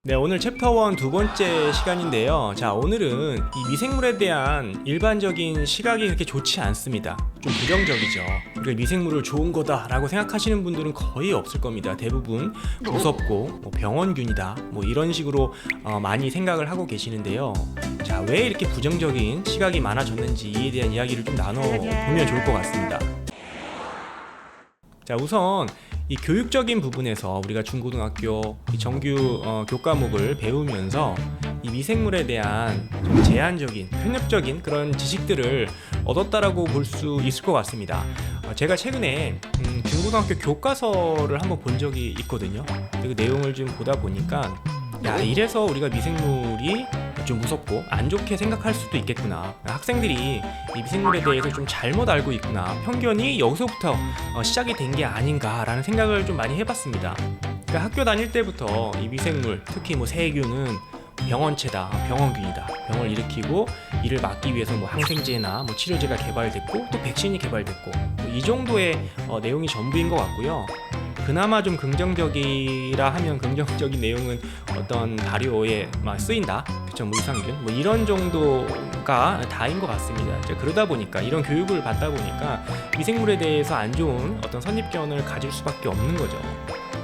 네, 오늘 챕터 1 두 번째 시간인데요. 자, 오늘은 이 미생물에 대한 일반적인 시각이 그렇게 좋지 않습니다. 좀 부정적이죠. 우리가 미생물을 좋은 거다라고 생각하시는 분들은 거의 없을 겁니다. 대부분 무섭고 병원균이다 이런 식으로 많이 생각을 하고 계시는데요. 자, 왜 이렇게 부정적인 시각이 많아졌는지 이에 대한 이야기를 좀 나눠보면 좋을 것 같습니다. 자, 우선 이 교육적인 부분에서 우리가 중고등학교 이 정규 교과목을 배우면서 이 미생물에 대한 좀 제한적인, 편협적인 그런 지식들을 얻었다라고 볼 수 있을 것 같습니다. 제가 최근에 중고등학교 교과서를 한번 본 적이 있거든요. 그 내용을 좀 보다 보니까 야, 이래서 우리가 미생물이 좀 무섭고 안 좋게 생각할 수도 있겠구나. 학생들이 이 미생물에 대해서 좀 잘못 알고 있구나. 편견이 여기서부터 시작이 된 게 아닌가라는 생각을 좀 많이 해봤습니다. 그러니까 학교 다닐 때부터 이 미생물, 특히 세균은 병원체다, 병원균이다, 병을 일으키고 이를 막기 위해서 항생제나 치료제가 개발됐고 또 백신이 개발됐고 이 정도의 내용이 전부인 것 같고요. 그나마 좀 긍정적이라 하면 긍정적인 내용은 어떤 발효에 쓰인다, 그쵸, 유산균 이런 정도가 다인 것 같습니다. 이제 그러다 보니까 이런 교육을 받다 보니까 미생물에 대해서 안 좋은 어떤 선입견을 가질 수밖에 없는 거죠.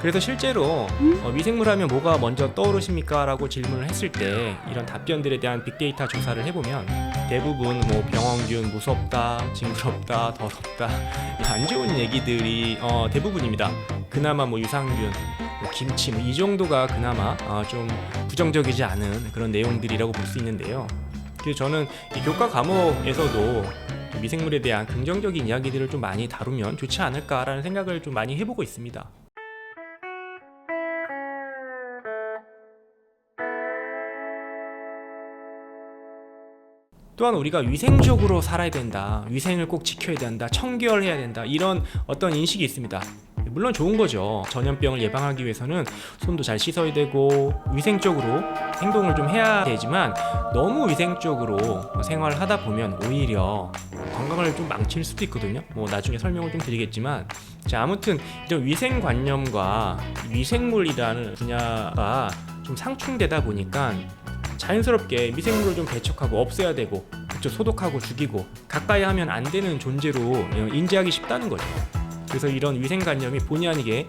그래서 실제로 미생물 하면 뭐가 먼저 떠오르십니까? 라고 질문을 했을 때 이런 답변들에 대한 빅데이터 조사를 해보면 대부분 병원균, 무섭다, 징그럽다, 더럽다 안 좋은 얘기들이 대부분입니다. 그나마 유산균, 김치 이 정도가 그나마 좀 부정적이지 않은 그런 내용들이라고 볼 수 있는데요. 그래서 저는 이 교과 과목에서도 미생물에 대한 긍정적인 이야기들을 좀 많이 다루면 좋지 않을까라는 생각을 좀 많이 해보고 있습니다. 또한 우리가 위생적으로 살아야 된다, 위생을 꼭 지켜야 된다, 청결해야 된다, 이런 어떤 인식이 있습니다. 물론 좋은 거죠. 전염병을 예방하기 위해서는 손도 잘 씻어야 되고 위생적으로 행동을 좀 해야 되지만 너무 위생적으로 생활을 하다 보면 오히려 건강을 좀 망칠 수도 있거든요. 나중에 설명을 좀 드리겠지만, 자, 아무튼 이런 위생관념과 미생물이라는 분야가 좀 상충되다 보니까 자연스럽게 미생물을 좀 배척하고 없애야 되고, 그쵸, 소독하고 죽이고 가까이 하면 안 되는 존재로 인지하기 쉽다는 거죠. 그래서 이런 위생관념이 본의 아니게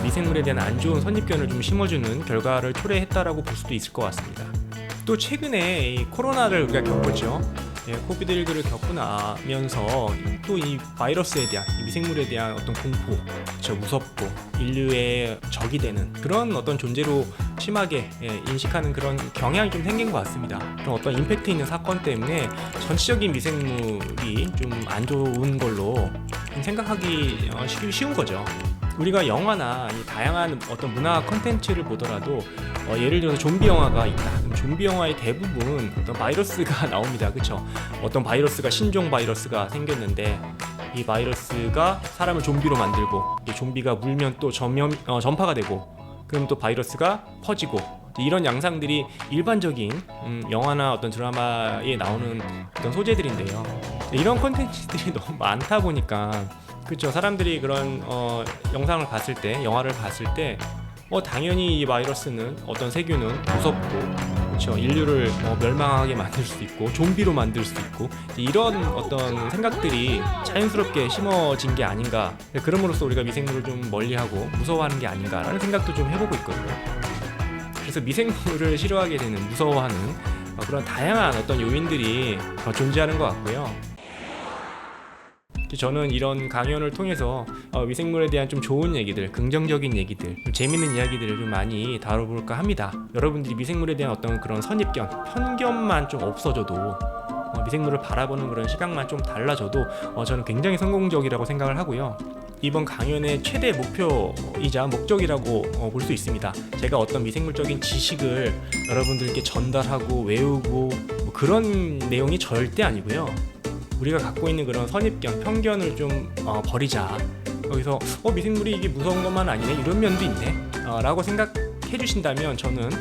미생물에 대한 안 좋은 선입견을 좀 심어주는 결과를 초래했다라고 볼 수도 있을 것 같습니다. 또 최근에 이 코로나를 우리가 겪었죠. 코비드19를 겪고 나면서 또 이 바이러스에 대한, 이 미생물에 대한 어떤 공포, 그쵸, 무섭고 인류의 적이 되는 그런 어떤 존재로 심하게 인식하는 그런 경향이 좀 생긴 것 같습니다. 그런 어떤 임팩트 있는 사건 때문에 전체적인 미생물이 좀 안 좋은 걸로 생각하기 쉬운 거죠. 우리가 영화나 이 다양한 어떤 문화 컨텐츠를 보더라도 예를 들어서 좀비 영화가 있다. 그럼 좀비 영화의 대부분 어떤 바이러스가 나옵니다. 그쵸? 어떤 바이러스가 신종 바이러스가 생겼는데 이 바이러스가 사람을 좀비로 만들고, 이 좀비가 물면 또 전파가 되고, 그럼 또 바이러스가 퍼지고, 이런 양상들이 일반적인 영화나 어떤 드라마에 나오는 어떤 소재들인데요. 이런 컨텐츠들이 너무 많다 보니까, 그렇죠, 사람들이 그런 영상을 봤을 때, 영화를 봤을 때 당연히 이 바이러스는, 어떤 세균은 무섭고, 그렇죠, 인류를 멸망하게 만들 수도 있고 좀비로 만들 수도 있고, 이런 어떤 생각들이 자연스럽게 심어진 게 아닌가. 그럼으로써 우리가 미생물을 좀 멀리하고 무서워하는 게 아닌가라는 생각도 좀 해보고 있거든요. 그래서 미생물을 싫어하게 되는, 무서워하는 그런 다양한 어떤 요인들이 존재하는 것 같고요. 저는 이런 강연을 통해서 미생물에 대한 좀 좋은 얘기들, 긍정적인 얘기들, 좀 재밌는 이야기들을 좀 많이 다뤄볼까 합니다. 여러분들이 미생물에 대한 어떤 그런 선입견, 편견만 좀 없어져도, 미생물을 바라보는 그런 시각만 좀 달라져도 저는 굉장히 성공적이라고 생각을 하고요. 이번 강연의 최대 목표이자 목적이라고 볼 수 있습니다. 제가 어떤 미생물적인 지식을 여러분들께 전달하고 외우고 그런 내용이 절대 아니고요. 우리가 갖고 있는 그런 선입견, 편견을 좀 버리자. 여기서 미생물이 이게 무서운 것만 아니네, 이런 면도 있네 라고 생각해 주신다면 저는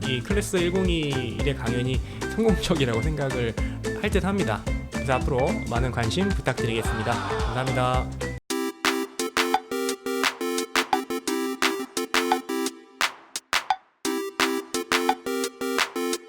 이 클래스 101의 강연이 성공적이라고 생각을 할 듯 합니다. 그래서 앞으로 많은 관심 부탁드리겠습니다. 감사합니다.